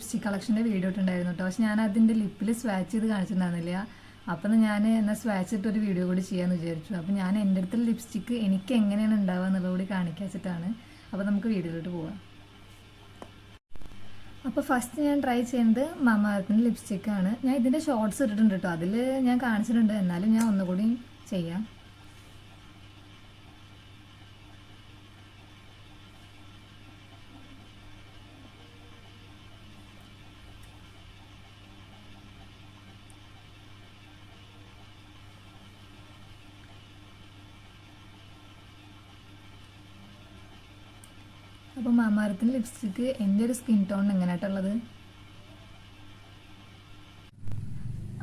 Lipstick കളക്ഷൻ്റെ video ഇട്ടുണ്ടായിരുന്നു കേട്ടോ. പക്ഷെ ഞാൻ അതിൻ്റെ ലിപ്പിൽ സ്വാച്ച് ചെയ്ത് കാണിച്ചിട്ടുണ്ടായിരുന്നില്ല. അപ്പം ഞാൻ എന്നാൽ സ്വാച്ച് ഇട്ടൊരു വീഡിയോ കൂടി ചെയ്യാമെന്ന് വിചാരിച്ചു. അപ്പം ഞാൻ എൻ്റെ അടുത്തുള്ള ലിപ്സ്റ്റിക്ക് എനിക്ക് എങ്ങനെയാണ് ഉണ്ടാവുക എന്നുള്ളത് കൂടി കാണിക്കാൻ വെച്ചിട്ടാണ്. അപ്പോൾ നമുക്ക് വീഡിയോയിലോട്ട് പോവാം. അപ്പോൾ ഫസ്റ്റ് ഞാൻ ട്രൈ ചെയ്യുന്നത് മാമാ എർത്തിൻ്റെ ലിപ്സ്റ്റിക്കാണ്. ഞാൻ ഇതിൻ്റെ ഷോർട്സ് ഇട്ടിട്ടുണ്ട് കേട്ടോ, അതിൽ ഞാൻ കാണിച്ചിട്ടുണ്ട്. എന്നാലും ഞാൻ ഒന്നുകൂടി ചെയ്യാം. അപ്പോൾ മാമാ എർത്തിൻ്റെ ലിപ്സ്റ്റിക്ക് എൻ്റെ ഒരു സ്കിൻ ടോണിന് എങ്ങനെയായിട്ടുള്ളത്.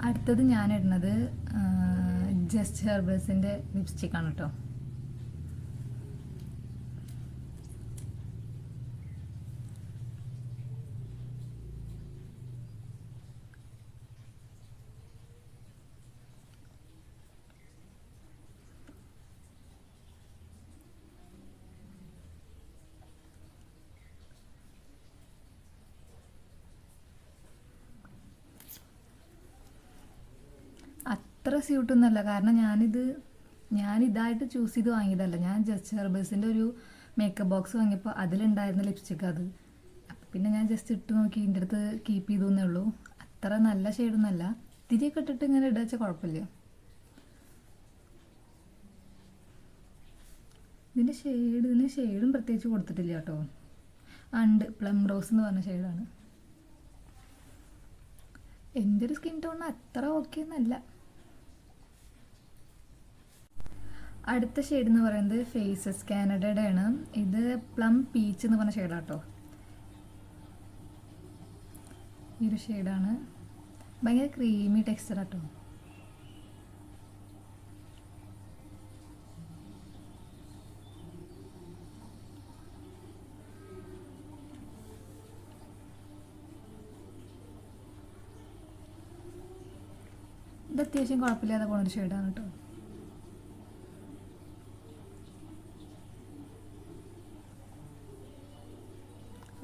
അടുത്തത് ഞാൻ ഇടുന്നത് ജസ്റ്റ് ഹെർബൽസിൻ്റെ ലിപ്സ്റ്റിക്കാണ് കേട്ടോ. അത്ര സ്യൂട്ടൊന്നുമല്ല, കാരണം ഞാനിതായിട്ട് ചൂസ് ചെയ്ത് വാങ്ങിയതല്ല. ഞാൻ ജസ്റ്റ് ഹെർബൽസിൻ്റെ ഒരു മേക്കപ്പ് ബോക്സ് വാങ്ങിയപ്പോൾ അതിലുണ്ടായിരുന്ന ലിപ്സ്റ്റിക്ക് അത്. അപ്പം പിന്നെ ഞാൻ ജസ്റ്റ് ഇട്ട് നോക്കി എൻ്റെ അടുത്ത് കീപ്പ് ചെയ്തു എന്നേ ഉള്ളൂ. അത്ര നല്ല ഷെയ്ഡൊന്നുമല്ല. തിരിയൊക്കെ ഇട്ടിട്ട് ഇങ്ങനെ ഇടുക വെച്ചാൽ കുഴപ്പമില്ല. ഇതിന് ഷെയ്ഡും പ്രത്യേകിച്ച് കൊടുത്തിട്ടില്ല കേട്ടോ. ഉണ്ട്, പ്ലം റോസ് എന്ന് പറഞ്ഞ ഷെയ്ഡാണ്. എൻ്റെ ഒരു സ്കിൻ ടോണിന് അത്ര ഓക്കെ എന്നല്ല. അടുത്ത ഷെയ്ഡ് എന്ന് പറയുന്നത് ഫേസസ് കാനഡയുടെ ആണ്. ഇത് പ്ലം പീച്ച് എന്ന് പറഞ്ഞ ഷെയ്ഡാണ് കേട്ടോ. ഈ ഒരു ഷെയ്ഡാണ്. ഭയങ്കര ക്രീമി ടെക്സ്ചർ കേട്ടോ. ഇത് അത്യാവശ്യം കുഴപ്പമില്ലാതെ പോകുന്നൊരു ഷെയ്ഡാണ് കേട്ടോ.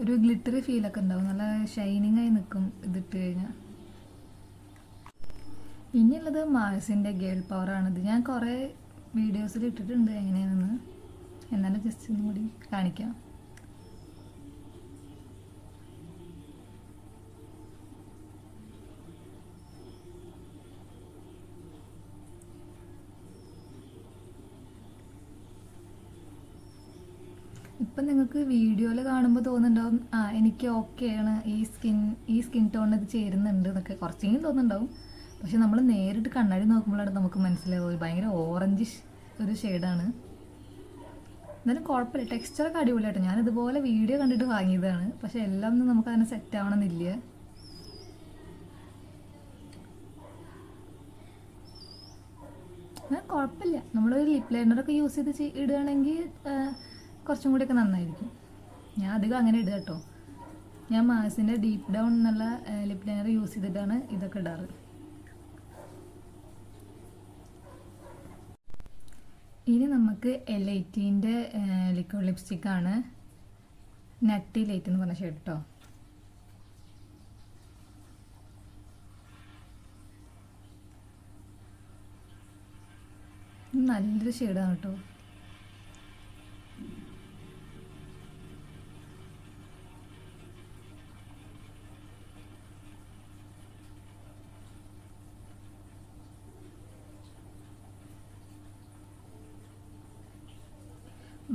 ഒരു ഗ്ലിറ്ററി ഫീലൊക്കെ ഉണ്ടാവും, നല്ല ഷൈനിങ് ആയി നിൽക്കും ഇതിട്ട് കഴിഞ്ഞാൽ. ഇനിയുള്ളത് മാഴ്സിൻ്റെ ഗേൾ പവറാണ്. ഇത് ഞാൻ കുറേ വീഡിയോസിൽ ഇട്ടിട്ടുണ്ട് എങ്ങനെയാണെന്ന്, എന്നാലും ജസ്റ്റ് ഒന്നും കൂടി കാണിക്കാം. ഇപ്പം നിങ്ങൾക്ക് വീഡിയോയിൽ കാണുമ്പോൾ തോന്നുന്നുണ്ടാവും എനിക്ക് ഓക്കെയാണ്, ഈ സ്കിൻ ടോണിന് ഇത് ചേരുന്നുണ്ട് എന്നൊക്കെ കുറച്ചെങ്കിലും തോന്നുന്നുണ്ടാവും. പക്ഷെ നമ്മൾ നേരിട്ട് കണ്ണാടി നോക്കുമ്പോഴാണ് നമുക്ക് മനസ്സിലാവുക ഭയങ്കര ഓറഞ്ചിഷ് ഒരു ഷെയ്ഡാണ്. എന്നാലും കുഴപ്പമില്ല, ടെക്സ്ചറൊക്കെ അടിപൊളിയായിട്ട്. ഞാനിതുപോലെ വീഡിയോ കണ്ടിട്ട് വാങ്ങിയതാണ്. പക്ഷെ എല്ലാം ഒന്നും നമുക്കതിനെ സെറ്റ് ആവണമെന്നില്ല. അങ്ങനെ കുഴപ്പമില്ല. നമ്മളൊരു ലിപ് ലൈനറൊക്കെ യൂസ് ചെയ്ത് ഇടുകയാണെങ്കിൽ കുറച്ചും കൂടിയൊക്കെ നന്നായിരിക്കും. ഞാൻ അധികം അങ്ങനെ ഇടുക കേട്ടോ. ഞാൻ മാസിൻ്റെ ഡീപ്പ് ഡൗൺ എന്നുള്ള ലിപ് ലൈനർ യൂസ് ചെയ്തിട്ടാണ് ഇതൊക്കെ ഇടാറ്. ഇനി നമുക്ക് L18ൻ്റെ ലിക്വിഡ് ലിപ്സ്റ്റിക്കാണ്. നട്ടി ലൈറ്റ് എന്ന് പറഞ്ഞ ഷെയ്ഡ് കേട്ടോ. നല്ലൊരു ഷെയ്ഡാണ് കേട്ടോ.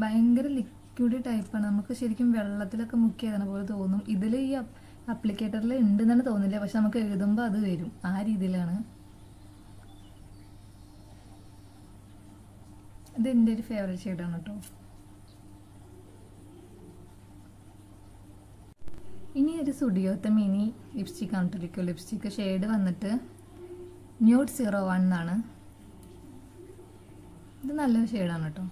ഭയങ്കര ലിക്വിഡ് ടൈപ്പാണ്. നമുക്ക് ശരിക്കും വെള്ളത്തിലൊക്കെ മുക്കിയതാണ് പോലെ തോന്നും. ഇതിൽ ഈ അപ്ലിക്കേറ്ററിൽ ഉണ്ടെന്നാണ് തോന്നില്ല, പക്ഷെ നമുക്ക് എഴുതുമ്പോൾ അത് വരും. ആ രീതിയിലാണ്. ഇത് എൻ്റെ ഒരു ഫേവറേറ്റ് ഷെയ്ഡാണ് കേട്ടോ. ഇനി ഒരു സുഡിയോത്തെ മിനി ലിപ്സ്റ്റിക്കാണ് കേട്ടോ. ലിക്വിഡ് ലിപ്സ്റ്റിക്ക് ഷെയ്ഡ് വന്നിട്ട് ന്യൂഡ് 01 എന്നാണ്. ഇത് നല്ലൊരു ഷെയ്ഡാണ് കേട്ടോ.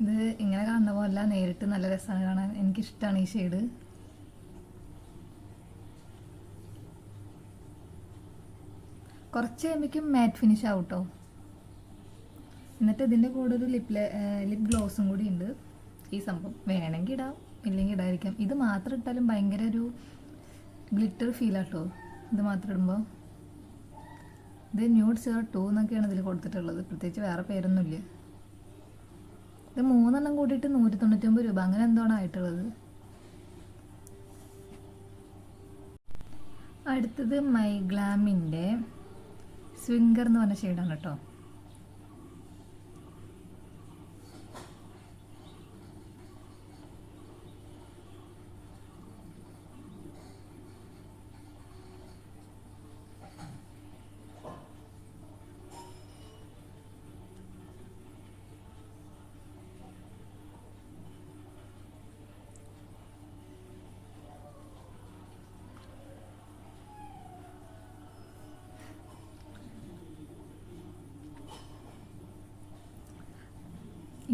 ഇത് ഇങ്ങനെ കാണുന്ന പോലെ നേരിട്ട് നല്ല രസമാണ് കാണാൻ. എനിക്കിഷ്ടമാണ് ഈ ഷെയ്ഡ്. കുറച്ച് കഴിയുമ്പോഴേക്കും മാറ്റ് ഫിനിഷ് ആവും കേട്ടോ. എന്നിട്ട് ഇതിൻ്റെ കൂടെ ഒരു ലിപ് ഗ്ലോസും കൂടി ഉണ്ട്. ഈ സംഭവം വേണമെങ്കിൽ ഇടാം, ഇല്ലെങ്കിൽ ഇടാതിരിക്കാം. ഇത് മാത്രം ഇട്ടാലും ഭയങ്കര ഒരു ഗ്ലിറ്റർ ഫീലാട്ടോ ഇത് മാത്രം ഇടുമ്പോൾ. ഇത് ന്യൂഡ് 02 എന്നൊക്കെയാണ് ഇതിൽ കൊടുത്തിട്ടുള്ളത്, പ്രത്യേകിച്ച് വേറെ പേരൊന്നുമില്ല. ഇത് 3 എണ്ണം കൂടിയിട്ട് 199 രൂപ അങ്ങനെ എന്താണ് ആയിട്ടുള്ളത്. അടുത്തത് മൈഗ്ലാമിൻ്റെ സ്വിംഗർ എന്ന് പറഞ്ഞ ഷെയ്ഡാണ് കേട്ടോ.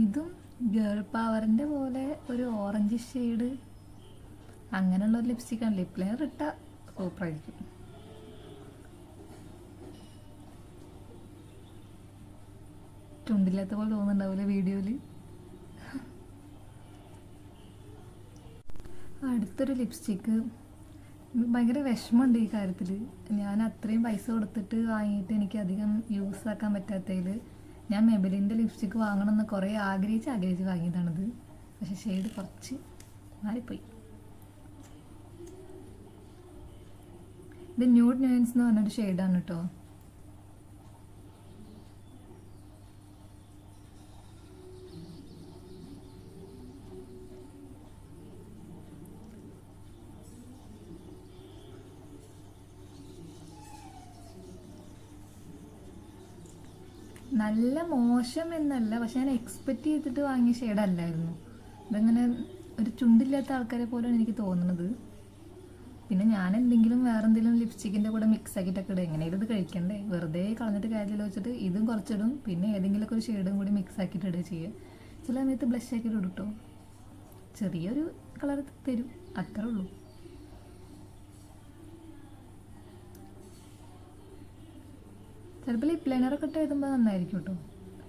ഇതും ഗേൾ പവറിൻ്റെ പോലെ ഒരു ഓറഞ്ച് ഷെയ്ഡ് അങ്ങനെയുള്ള ഒരു ലിപ്സ്റ്റിക്കാണ്. ലിപ് ലൈനർ ഇട്ടാൽ സൂപ്പറായിരിക്കും. ചുണ്ടില്ലാത്ത പോലെ തോന്നുന്നുണ്ടാവില്ല വീഡിയോയിൽ. അടുത്തൊരു ലിപ്സ്റ്റിക്ക്, ഭയങ്കര വിഷമമുണ്ട് ഈ കാര്യത്തിൽ. ഞാൻ അത്രയും പൈസ കൊടുത്തിട്ട് വാങ്ങിയിട്ട് എനിക്ക് അധികം യൂസ് ആക്കാൻ പറ്റാത്തതിൽ ഞാൻ മെബലിൻ്റെ ലിപ്സ്റ്റിക്ക് വാങ്ങണമെന്ന് കുറേ ആഗ്രഹിച്ച് വാങ്ങിയതാണിത്. പക്ഷെ ഷെയ്ഡ് കുറച്ച് മാറിപ്പോയി. ഇത് ന്യൂഡ് ന്യൂൻസ് എന്ന് പറഞ്ഞൊരു ഷെയ്ഡാണ് കേട്ടോ. നല്ല മോശം എന്നല്ല, പക്ഷെ ഞാൻ എക്സ്പെക്റ്റ് ചെയ്തിട്ട് വാങ്ങിയ ഷെയ്ഡല്ലായിരുന്നു. ഇതങ്ങനെ ഒരു ചുണ്ടില്ലാത്ത ആൾക്കാരെ പോലെയാണ് എനിക്ക് തോന്നുന്നത്. പിന്നെ ഞാൻ എന്തെങ്കിലും വേറെ എന്തെങ്കിലും ലിപ്സ്റ്റിക്കിൻ്റെ കൂടെ മിക്സ് ആക്കിയിട്ടൊക്കെ ഇടും. എങ്ങനെയും ഇത് കഴിക്കണ്ടേ, വെറുതെ കളഞ്ഞിട്ട് കാര്യമില്ല വെച്ചിട്ട് ഇതും കുറച്ചിടും. പിന്നെ ഏതെങ്കിലുമൊക്കെ ഒരു ഷെയ്ഡും കൂടി മിക്സ് ആക്കിയിട്ട് ഇടുക ചെയ്യുക. ചില സമയത്ത് ബ്ലഷ് ആക്കിയിട്ട് ഇടും കേട്ടോ. ചെറിയൊരു കളർ തരും, അത്രേ ഉള്ളൂ. ചിലപ്പോൾ ലിപ് ലൈനറൊക്കെ ഇട്ട് എഴുതുമ്പോൾ നന്നായിരിക്കും കേട്ടോ.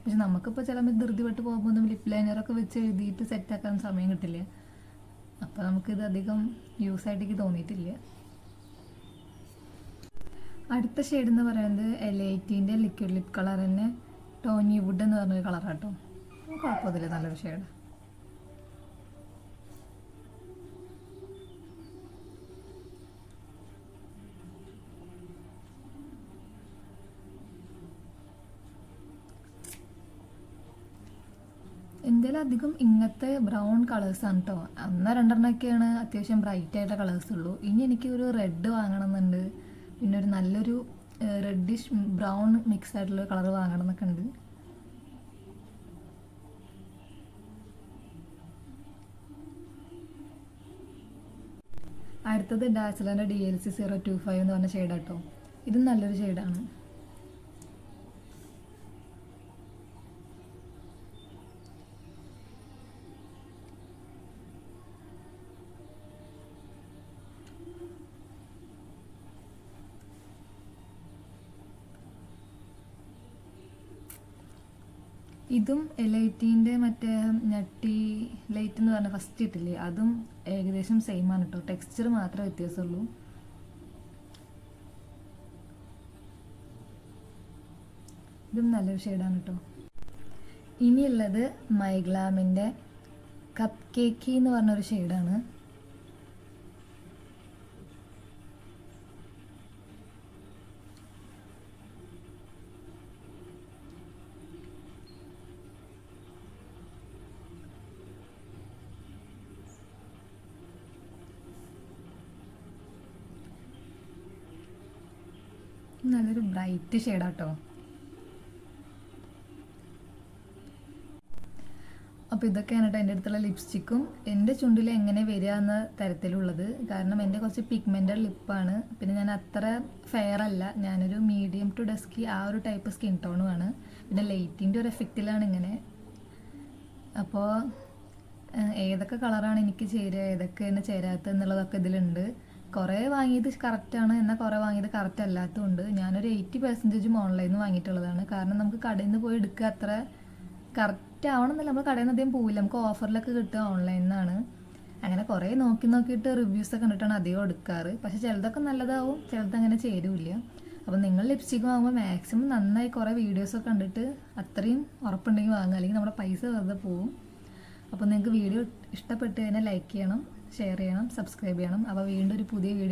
പക്ഷെ നമുക്കിപ്പോൾ ചിലപ്പോൾ ധൃതിപ്പെട്ട് പോകുമ്പോൾ ലിപ് ലൈനറൊക്കെ വെച്ച് എഴുതിയിട്ട് സെറ്റാക്കാൻ സമയം കിട്ടില്ല. അപ്പോൾ നമുക്കിത് അധികം യൂസ് ആയിട്ടേക്ക് തോന്നിയിട്ടില്ല. അടുത്ത ഷെയ്ഡ് എന്ന് പറയുന്നത് L18ൻ്റെ ലിക്വിഡ് ലിപ് കളർ തന്നെ ടോണി വുഡ് എന്ന് പറഞ്ഞൊരു കളറാട്ടോ. കുഴപ്പമില്ല, നല്ലൊരു ഷെയ്ഡ്. എൻ്റെ അധികം ഇങ്ങനത്തെ ബ്രൗൺ കളേഴ്സാണ് കേട്ടോ. 1-2 അത്യാവശ്യം ബ്രൈറ്റ് ആയിട്ടുള്ള കളേഴ്സ് ഉള്ളൂ. ഇനി എനിക്ക് ഒരു റെഡ് വാങ്ങണം എന്നുണ്ട്, പിന്നെ ഒരു നല്ലൊരു റെഡിഷ് ബ്രൗൺ മിക്സ് ആയിട്ടുള്ള കളർ വാങ്ങണം എന്നൊക്കെ ഉണ്ട്. അടുത്തത് ഡാസ്ലറിൻ്റെ DLC 025 എന്ന് പറഞ്ഞ ഷെയ്ഡാട്ടോ. ഇതും നല്ലൊരു ഷെയ്ഡാണ്. ഇതും L18ൻ്റെ മറ്റേ നട്ടി ലൈറ്റ് എന്ന് പറഞ്ഞ ഫസ്റ്റ് ഇട്ടില്ലേ, അതും ഏകദേശം സെയിം ആണ് കേട്ടോ. ടെക്സ്ചർ മാത്രമേ വ്യത്യാസമുള്ളൂ. ഇതും നല്ലൊരു ഷെയ്ഡാണ് കേട്ടോ. ഇനിയുള്ളത് മൈഗ്ലാമിൻ്റെ കപ്പ് കേക്കി എന്ന് പറഞ്ഞൊരു ഷെയ്ഡാണ്. നല്ലൊരു ബ്രൈറ്റ് ഷെയ്ഡാട്ടോ. അപ്പോൾ ഇതൊക്കെയാണ് കേട്ടോ എൻ്റെ അടുത്തുള്ള ലിപ്സ്റ്റിക്കും എൻ്റെ ചുണ്ടിൽ എങ്ങനെ വരിക എന്ന തരത്തിലുള്ളത്. കാരണം എൻ്റെ കുറച്ച് പിഗ്മെൻറ്റഡ് ലിപ്പാണ്. പിന്നെ ഞാൻ അത്ര ഫെയർ അല്ല, ഞാനൊരു മീഡിയം ടു ഡസ്കി ആ ഒരു ടൈപ്പ് സ്കിൻ ടോണുമാണ്. പിന്നെ ലൈറ്റിൻ്റെ ഒരു എഫക്റ്റിലാണ് ഇങ്ങനെ. അപ്പോൾ ഏതൊക്കെ കളറാണ് എനിക്ക് ചേരുക ഏതൊക്കെയാണ് ചേരാത്തത് എന്നുള്ളതൊക്കെ ഇതിലുണ്ട്. കുറേ വാങ്ങിയത് കറക്റ്റാണ്, എന്നാൽ കുറേ വാങ്ങിയത് കറക്റ്റ് അല്ലാത്തതുണ്ട്. ഞാനൊരു 80% ഓൺലൈനിൽ നിന്ന് വാങ്ങിയിട്ടുള്ളതാണ്. കാരണം നമുക്ക് കടയിൽ നിന്ന് പോയി എടുക്കുക അത്ര കറക്റ്റ് ആവണമെന്നല്ല, നമ്മൾ കടയിൽ നിന്ന് അധികം പോവില്ല, നമുക്ക് ഓഫറിലൊക്കെ കിട്ടുക ഓൺലൈനിൽ നിന്നാണ്. അങ്ങനെ കുറേ നോക്കിയിട്ട് റിവ്യൂസൊക്കെ കണ്ടിട്ടാണ് അധികം എടുക്കാറ്. പക്ഷെ ചിലതൊക്കെ നല്ലതാവും, ചിലത് അങ്ങനെ ചേരുമില്ല. അപ്പോൾ നിങ്ങൾ ലിപ്സ്റ്റിക്ക് വാങ്ങുമ്പോൾ മാക്സിമം നന്നായി കുറേ വീഡിയോസൊക്കെ കണ്ടിട്ട് അത്രയും ഉറപ്പുണ്ടെങ്കിൽ വാങ്ങുക, അല്ലെങ്കിൽ നമ്മുടെ പൈസ വെറുതെ പോവും. അപ്പോൾ നിങ്ങൾക്ക് വീഡിയോ ഇഷ്ടപ്പെട്ട് കഴിഞ്ഞാൽ ലൈക്ക് ചെയ്യണം, ഷെയർ ചെയ്യണം, സബ്സ്ക്രൈബ് ചെയ്യണം. അപ്പോൾ വീണ്ടും ഒരു പുതിയ വീഡിയോ